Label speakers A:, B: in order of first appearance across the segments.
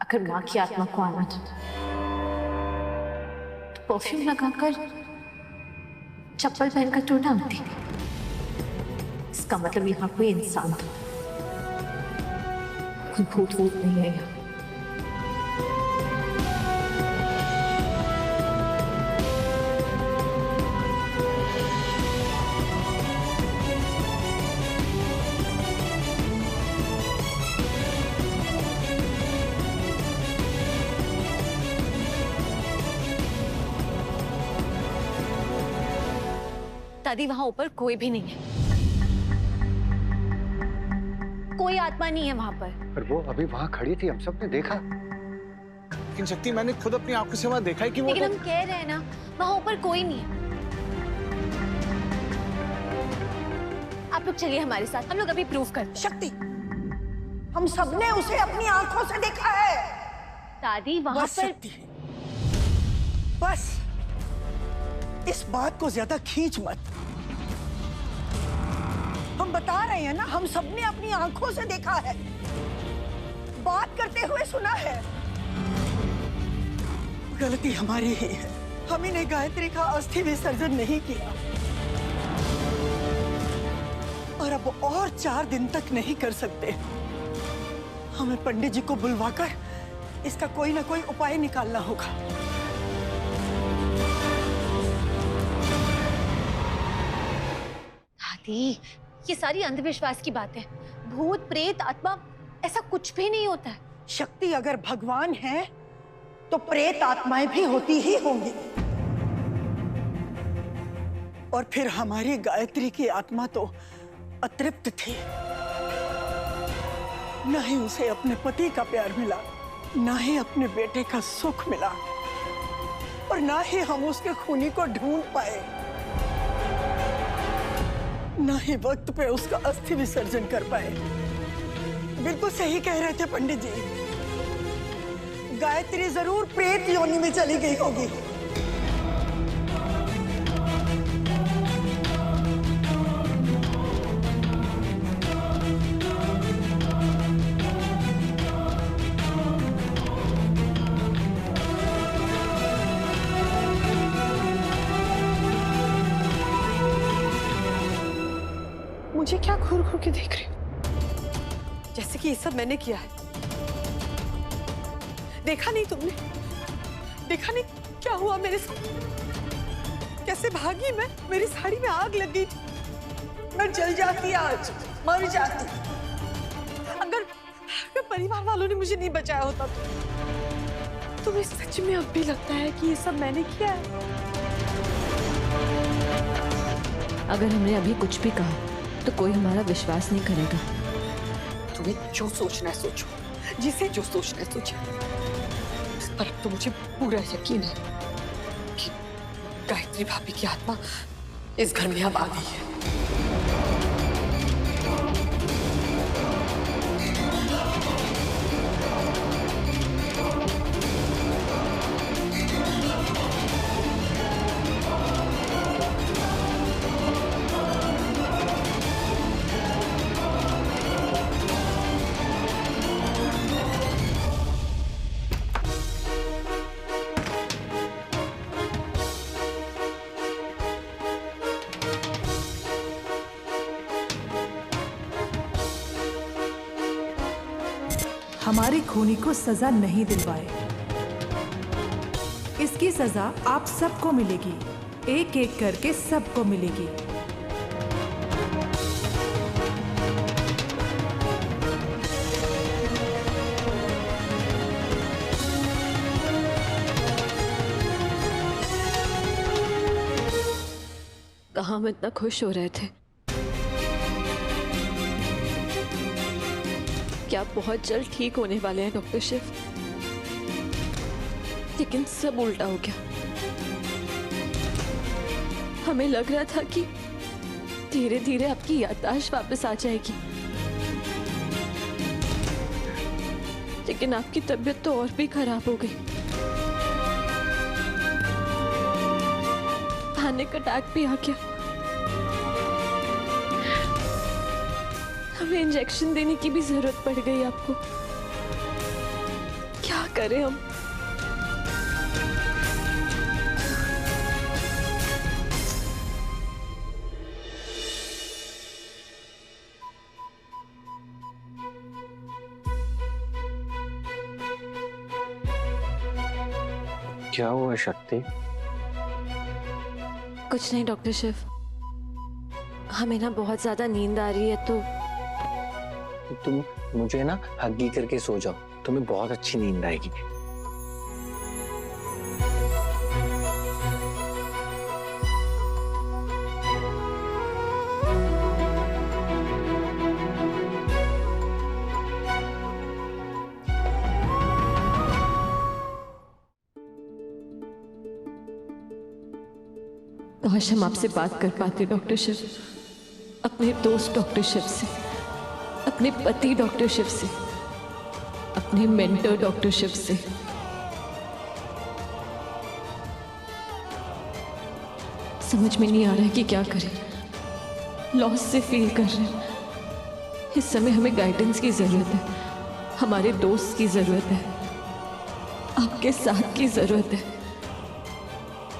A: अगर माँ की आत्मा को आना था तो परफ्यूम लगाकर चप्पल पहनकर तो ना आती। इसका मतलब यहाँ कोई इंसान था, कोई भूत वूत नहीं है यहाँ।
B: दादी वहां ऊपर कोई भी नहीं है, कोई आत्मा नहीं है वहां पर।
C: पर वो अभी वहां खड़ी थी, हम सब ने देखा।
D: लेकिन शक्ति, मैंने खुद अपनी आंखों से वहां देखा है कि वो
B: लेकिन हम कह रहे हैं ना वहां ऊपर कोई नहीं है। आप लोग चलिए हमारे साथ, हम लोग अभी प्रूफ करते हैं।
E: शक्ति, हम सबने उसे अपनी आंखों से देखा है।
B: दादी वहां
E: बस
B: पर
E: शक्ति, बस इस बात को ज्यादा खींच मत। हम बता रहे हैं ना, हम सबने अपनी आंखों से देखा है, बात करते हुए सुना है। गलती हमारी ही है, हम ही ने गायत्री का अस्थि विसर्जन नहीं किया और अब और 4 दिन तक नहीं कर सकते। हमें पंडित जी को बुलवाकर इसका कोई ना कोई उपाय निकालना होगा।
B: दादी ये सारी अंधविश्वास की बात है। भूत प्रेत आत्मा ऐसा कुछ भी नहीं होता है।
E: शक्ति, अगर भगवान है तो प्रेत आत्माएं भी होती ही होंगी। और फिर हमारी गायत्री की आत्मा तो अतृप्त थी, न ही उसे अपने पति का प्यार मिला, न ही अपने बेटे का सुख मिला, और न ही हम उसके खूनी को ढूंढ पाए, न ही वक्त पे उसका अस्थि विसर्जन कर पाए। बिल्कुल सही कह रहे थे पंडित जी, गायत्री जरूर प्रेत योनि में चली गई होगी।
F: मुझे क्या घूर घूर के देख रही हो? जैसे कि ये सब मैंने किया है। देखा नहीं तुमने? देखा नहीं क्या हुआ मेरे साथ? कैसे भागी मैं, मेरी साड़ी में आग लग गई थी।
E: मैं जल जाती, आज मर जाती।
F: अगर परिवार वालों ने मुझे नहीं बचाया होता तो तुम्हें सच में अब भी लगता है कि ये सब मैंने किया है?
A: अगर हमने अभी कुछ भी कहा तो कोई हमारा विश्वास नहीं करेगा।
F: तुम्हें जो सोचना है सोचो, जिसे जो सोचना है सोचो। इस पर अब तो मुझे पूरा यकीन है कि गायत्री भाभी की आत्मा इस घर में अब आ गई है।
G: हमारी खूनी को सजा नहीं दिलवाए, इसकी सजा आप सबको मिलेगी, एक एक करके सबको मिलेगी।
A: कहाँ हम इतना खुश हो रहे थे क्या बहुत जल्द ठीक होने वाले हैं डॉक्टर शिव, लेकिन सब उल्टा हो गया। हमें लग रहा था कि धीरे धीरे आपकी याददाश्त वापस आ जाएगी, लेकिन आपकी तबीयत तो और भी खराब हो गई। पैनिक अटैक भी आ गया। हमें इंजेक्शन देने की भी जरूरत पड़ गई आपको।
F: क्या करें हम?
C: क्या हुआ शक्ति?
A: कुछ नहीं डॉक्टर शिव, हमें ना बहुत ज्यादा नींद आ रही है तो
C: तुम मुझे ना हग्गी करके सो जाओ, तुम्हें बहुत अच्छी नींद आएगी।
A: काश हम आपसे बात कर पाते डॉक्टर शिव, अपने दोस्त डॉक्टर शिव से, अपने पति डॉक्टर शिव से, अपने मेंटर डॉक्टर शिव से। समझ में नहीं आ रहा है कि क्या करें, लॉस से फील कर रहे हैं। इस समय हमें गाइडेंस की जरूरत है, हमारे दोस्त की जरूरत है, आपके साथ की जरूरत है।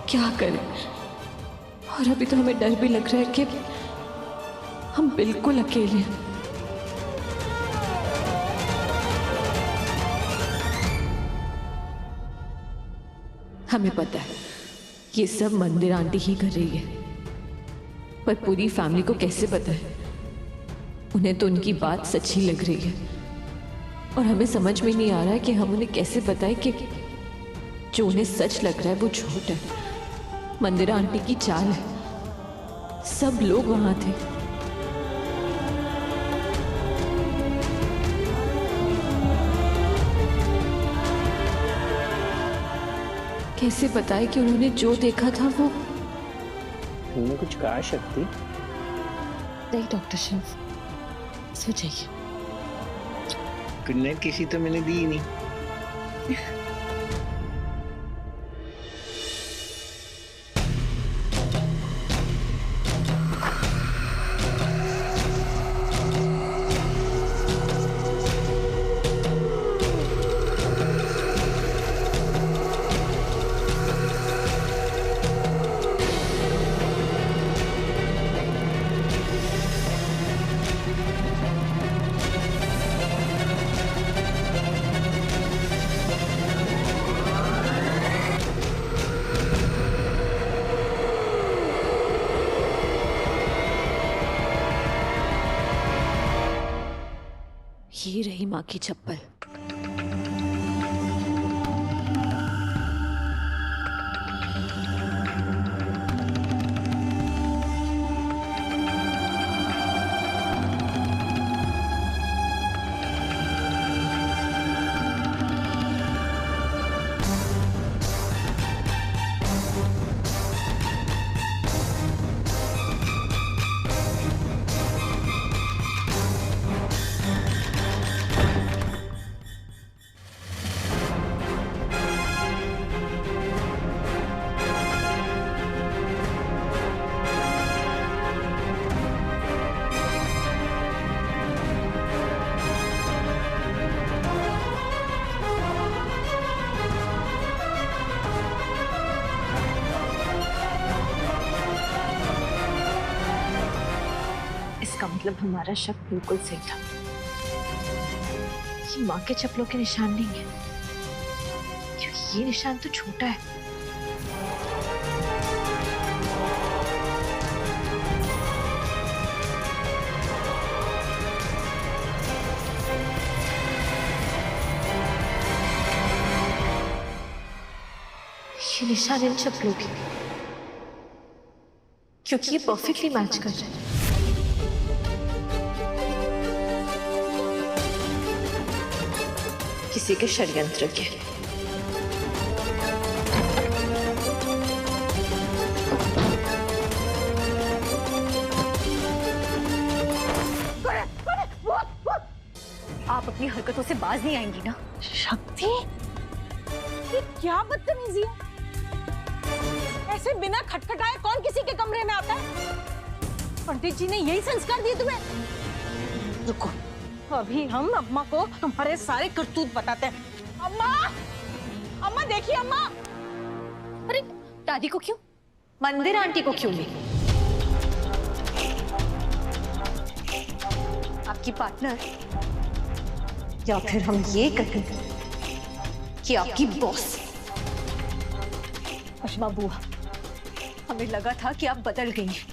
A: क्या करें? और अभी तो हमें डर भी लग रहा है कि हम बिल्कुल अकेले हैं। हमें पता है ये सब मंदिर आंटी ही कर रही है, पर पूरी फैमिली को कैसे पता है? उन्हें तो उनकी बात सच्ची लग रही है और हमें समझ में नहीं आ रहा है कि हम उन्हें कैसे बताएं कि जो उन्हें सच लग रहा है वो झूठ है। मंदिर आंटी की चाल है, सब लोग वहां थे। कैसे बताए कि उन्होंने जो देखा था वो?
C: तुमने कुछ कहा शक्ति?
A: नहीं डॉक्टर शिव, सो जाइए।
C: गुड नाइट किसी तो मैंने दी ही नहीं।
A: ये रही माँ की चप्पल।
B: इसका मतलब हमारा शक बिल्कुल सही था। ये माँ के चप्पलों के निशान नहीं है, क्योंकि ये निशान तो छोटा है। ये निशान इन चप्पलों के, क्योंकि ये परफेक्टली मैच कर रहे हैं। किसी के षड्यंत्र के। आप अपनी हरकतों से बाज नहीं आएंगी ना?
E: शक्ति, ये क्या बदतमीजी है? ऐसे बिना खटखटाए कौन किसी के कमरे में आता है? पंडित जी ने यही संस्कार दिए तुम्हें? रुको, अभी हम अम्मा को तुम्हारे सारे करतूत बताते हैं। अम्मा, अम्मा देखिए अम्मा।
B: अरे दादी को क्यों, मंदिर आंटी को क्यों नहीं? आपकी पार्टनर, या फिर हम ये कहें कि आपकी बॉस। अशमा बुआ, हमें लगा था कि आप बदल गई हैं,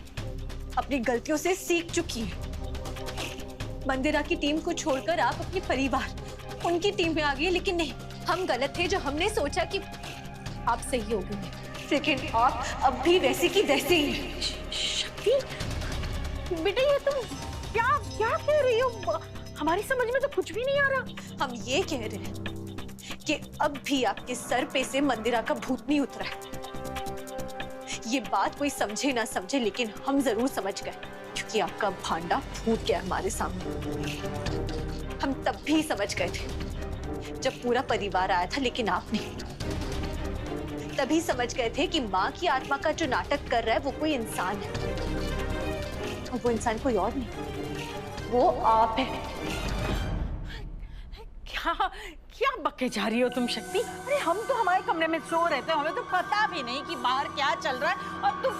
B: अपनी गलतियों से सीख चुकी हैं। मंदिरा की टीम को छोड़कर आप अपने परिवार, उनकी टीम में आ गई, लेकिन नहीं, हम गलत थे जो हमने सोचा कि आप सही हो गई, लेकिन आप अब भी वैसी की वैसी ही हैं।
E: शक्ति, बेटा ये तुम क्या क्या कह रही हो? हमारी समझ में तो कुछ भी नहीं आ रहा।
B: हम ये कह रहे हैं कि अब भी आपके सर पे से मंदिरा का भूत नहीं उतरा है। ये बात कोई समझे ना समझे, लेकिन हम जरूर समझ गए, क्योंकि आपका भांडा फूट गया हमारे सामने। हम तब भी समझ गए थे जब पूरा परिवार आया था, लेकिन आप नहीं। तभी समझ गए थे कि माँ की आत्मा का जो नाटक कर रहा है वो कोई इंसान है, और वो इंसान कोई और नहीं, वो आप है।
E: क्या क्या बके जा रही हो तुम शक्ति? अरे हम तो हमारे कमरे में सो रहे थे, हमें तो पता भी नहीं कि बाहर क्या चल रहा है, और तुम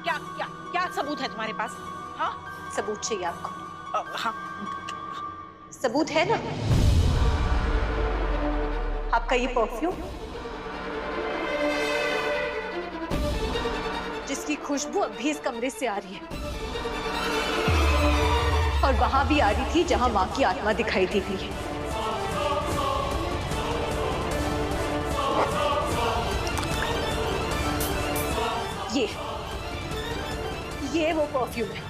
E: क्या क्या क्या सबूत है तुम्हारे पास? हाँ
B: सबूत चाहिए आपको?
E: हाँ
B: सबूत है ना, आपका ये परफ्यूम जिसकी खुशबू अभी इस कमरे से आ रही है, और वहां भी आ रही थी जहां मां की आत्मा दिखाई दी गई है। ये वो परफ्यूम है,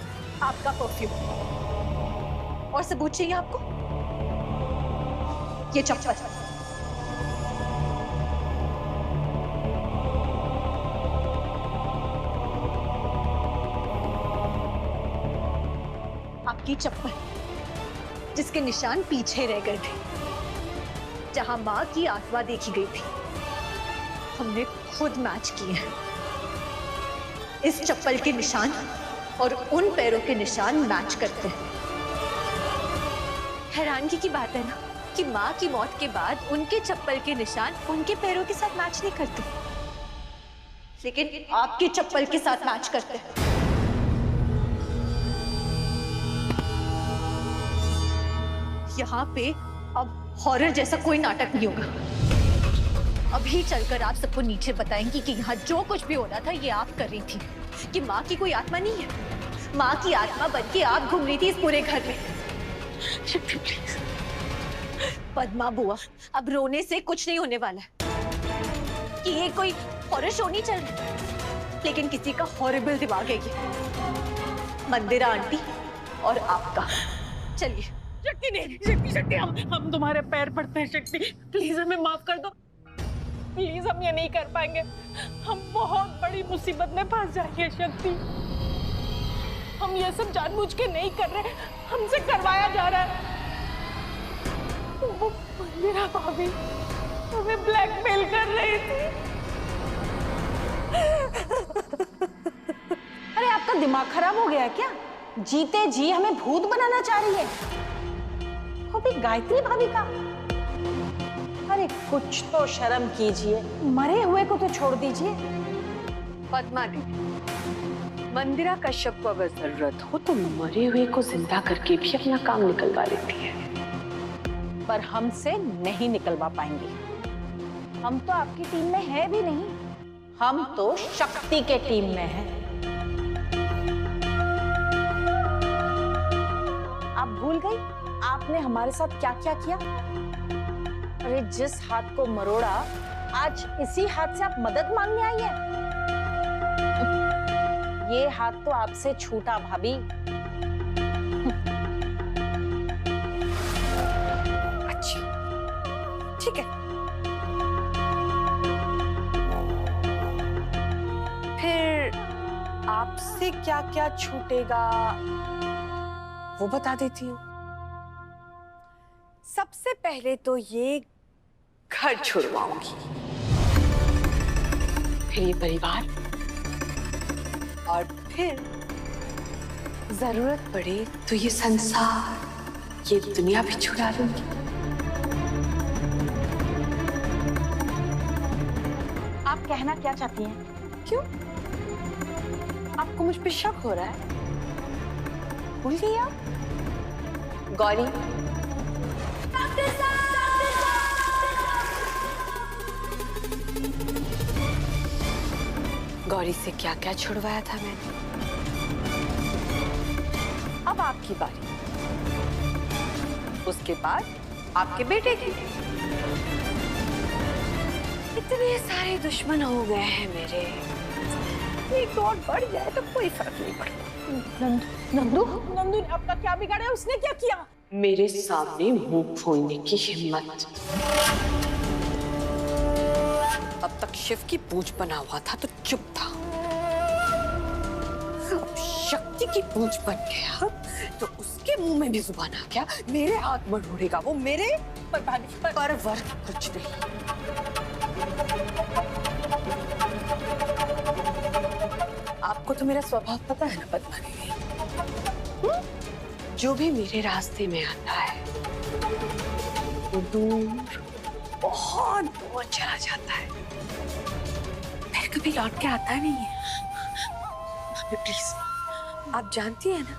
B: आपका परफ्यूम। और सबूत चाहिए आपको? ये चप्पल, आपकी चप्पल जिसके निशान पीछे रह गए थे, जहां मां की आत्मा देखी गई थी, हमने खुद मैच किए हैं। इस चप्पल के निशान और उन पैरों के निशान मैच करते हैं। हैरानगी की बात है ना कि मां की मौत के बाद उनके चप्पल के निशान उनके पैरों के साथ मैच नहीं करते, लेकिन आपके चप्पल के साथ मैच करते हैं। यहाँ पे अब हॉरर जैसा कोई नाटक नहीं होगा। अभी चलकर आप सबको नीचे बताएंगी कि यहाँ जो कुछ भी हो रहा था ये आप कर रही थी, कि माँ की कोई आत्मा नहीं है, माँ की आत्मा बनके आप घूम रही थी इस पूरे घर में। पद्मा बुआ, अब रोने से कुछ नहीं होने वाला है कि ये कोई हॉरर शो नहीं चल रहा, लेकिन किसी का हॉरिबल दिमाग है ये, मंदिरा आंटी और आपका। चलिए।
E: शक्ति नहीं, शक्ति शक्ति हम तुम्हारे पैर पड़ते हैं शक्ति, प्लीज हमें माफ कर दो, प्लीज हम ये नहीं कर पाएंगे, हम बहुत बड़ी मुसीबत में फंस जाएंगे शक्ति। हम ये सब जानबूझ के नहीं कर रहे, हमसे करवाया जा रहा है। वो मंदिरा भाभी हमें ब्लैकमेल कर रही थी। अरे आपका दिमाग खराब हो गया है क्या? जीते जी हमें भूत बनाना चाह रही है, वो भी गायत्री भाभी का। अरे कुछ तो शर्म कीजिए, मरे हुए को तो छोड़ दीजिए।
F: पद्मा दी, मंदिरा कश्यप को अगर जरूरत हो तो मरे हुए को जिंदा करके भी अपना काम निकलवा लेती है,
E: पर हमसे नहीं निकलवा पाएंगी। हम तो आपकी टीम में है भी नहीं, हम तो शक्ति के टीम में हैं। आप भूल गई आपने हमारे साथ क्या क्या किया? अरे जिस हाथ को मरोड़ा, आज इसी हाथ से आप मदद मांगने आई है। ये हाथ तो आपसे छूटा भाभी। अच्छा ठीक है, फिर आपसे क्या क्या छूटेगा वो बता देती हूँ। सबसे पहले तो ये घर छुड़वाऊंगी, फिर ये परिवार, और फिर जरूरत पड़े तो ये संसार, ये दुनिया भी छुड़ा लूंगी। आप कहना क्या चाहती हैं?
F: क्यों? आपको मुझ पे शक हो रहा है? भूल गई आप? गौरी, गौरी से क्या क्या छुड़वाया था मैंने। अब आपकी बारी, उसके बाद आपके बेटे की। इतने सारे दुश्मन हो गए हैं मेरे, एक और बढ़ जाए तो कोई फर्क नहीं पड़ता।
E: नंदू नंदू ने आपका क्या बिगाड़ा? उसने क्या किया?
F: मेरे सामने मुंह खोलने की हिम्मत। अब तक शिव की पूंछ बना हुआ था तो चुप था, अब शक्ति की पूंछ बन गया तो उसके मुंह में भी जुबान आ गया। मेरे हाथ में ढूंढेगा वो, मेरे पर वर्ग कुछ नहीं। आपको तो मेरा स्वभाव पता है ना पद्मानी, जो भी मेरे रास्ते में आता है वो दूर, बहुत दूर चला जाता है, फिर कभी लौट के आता नहीं है। प्लीज, आप जानती हैं ना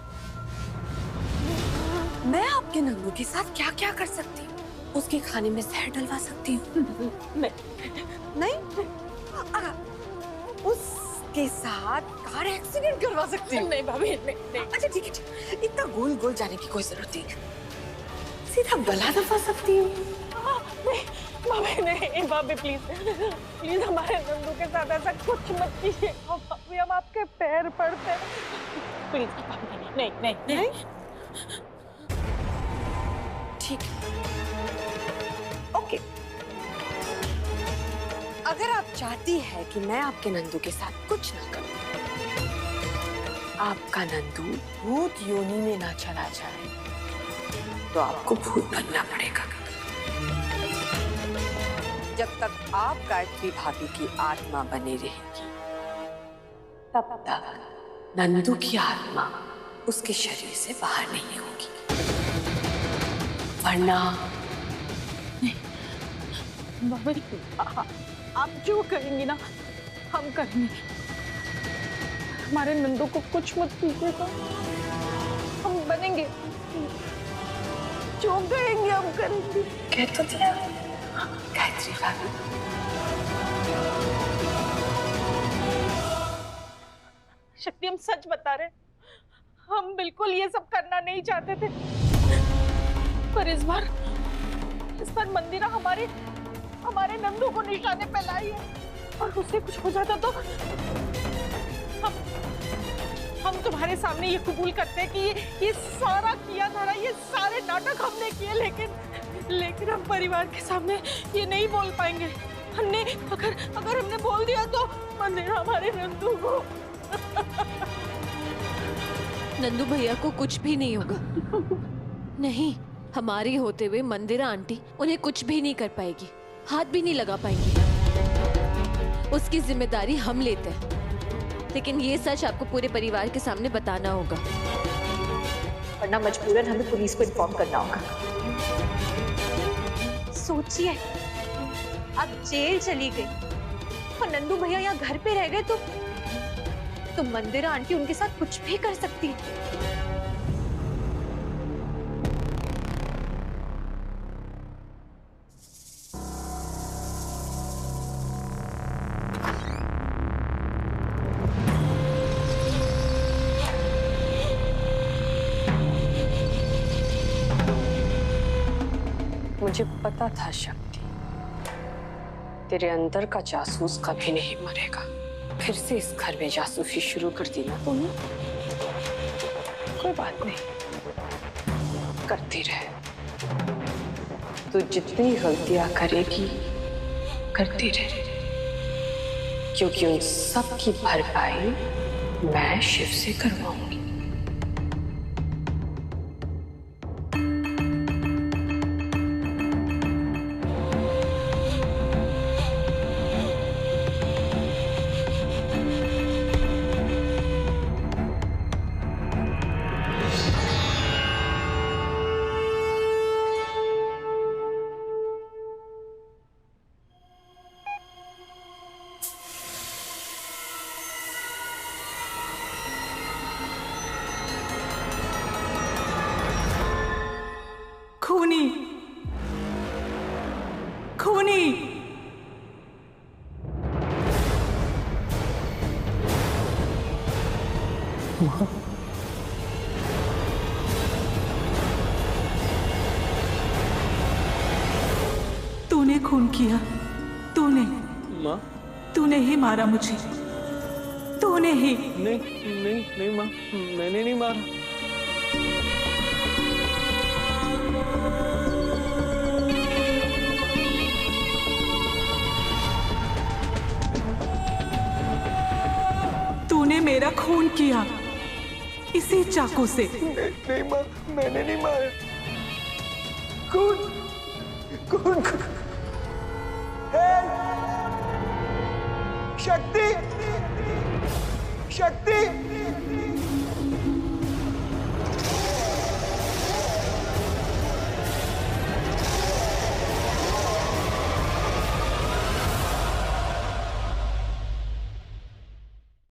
F: मैं आपके नन्नू के साथ क्या क्या कर सकती हूँ? उसके खाने में जहर डलवा सकती हूँ। नहीं, उसके साथ कार एक्सीडेंट करवा सकती हूँ।
E: नहीं भाभी, नहीं।
F: अच्छा ठीक है, इतना गोल गोल जाने की कोई जरूरत नहीं है, सीधा गला दबा सकती हूँ।
E: नहीं भाभी, नहीं भाभी, प्लीज प्लीज हमारे नंदू के साथ ऐसा कुछ मत कीजिए भाभी, हम आपके पैर पड़ते हैं, प्लीज भाभी। नहीं नहीं नहीं,
F: ठीक है, ओके। अगर आप चाहती है कि मैं आपके नंदू के साथ कुछ ना करूं, आपका नंदू भूत योनि में ना चला जाए, तो आपको भूत बनना पड़ेगा। जब तक आप गायत्री भाभी की आत्मा बनी रहेगी, तब तक नंदू की आत्मा उसके शरीर से बाहर नहीं होगी, वरना
E: भाभी आप जो करेंगी ना हम करेंगे। हमारे नंदू को कुछ मत कीजिएगा, हम बनेंगे, जो कहेंगे हम करेंगे।
F: कह तो दिया गायत्री भाभी।
E: शक्ति, हम सच बता रहे, हम बिल्कुल ये सब करना नहीं चाहते थे, पर इस बार मंदिरा हमारे नंदू को निशाने पे लाई है, और उससे कुछ हो जाता तो हम तुम्हारे सामने ये कबूल करते हैं कि ये सारा किया धरा, ये सारे नाटक हमने किए, लेकिन हम परिवार के सामने ये नहीं बोल पाएंगे। हमने अगर हमने बोल दिया तो मंदिरा हमारे नंदू को
A: नंदू भैया को कुछ भी नहीं होगा। नहीं, हमारे होते हुए मंदिरा आंटी उन्हें कुछ भी नहीं कर पाएगी, हाथ भी नहीं लगा पाएंगी। उसकी जिम्मेदारी हम लेते हैं, लेकिन ये सच आपको पूरे परिवार के सामने बताना होगा,
B: वरना मजबूरन हमें पुलिस को इन्फॉर्म करना होगा। सोचिए, अब जेल चली गई और नंदू भैया यहाँ घर पे रह गए तो मंदिरा आंटी उनके साथ कुछ भी कर सकती है।
F: मुझे पता था शक्ति, तेरे अंदर का जासूस कभी नहीं मरेगा। फिर से इस घर में जासूसी शुरू कर दी ना तुमने, कोई बात नहीं, करती रहे। तू जितनी गलतियां करेगी करती रहे, क्योंकि उन सब की भरपाई मैं शिव से करवाऊंगी।
G: खूनी। तूने खून किया, तूने।
C: माँ
G: तूने ही मारा मुझे, तूने ही।
C: नहीं नहीं नहीं माँ, मैंने नहीं मारा।
G: तूने मेरा खून किया इसी चाकू से।
C: नहीं माँ, मैंने नहीं मारा। कौन कौन? शक्ति।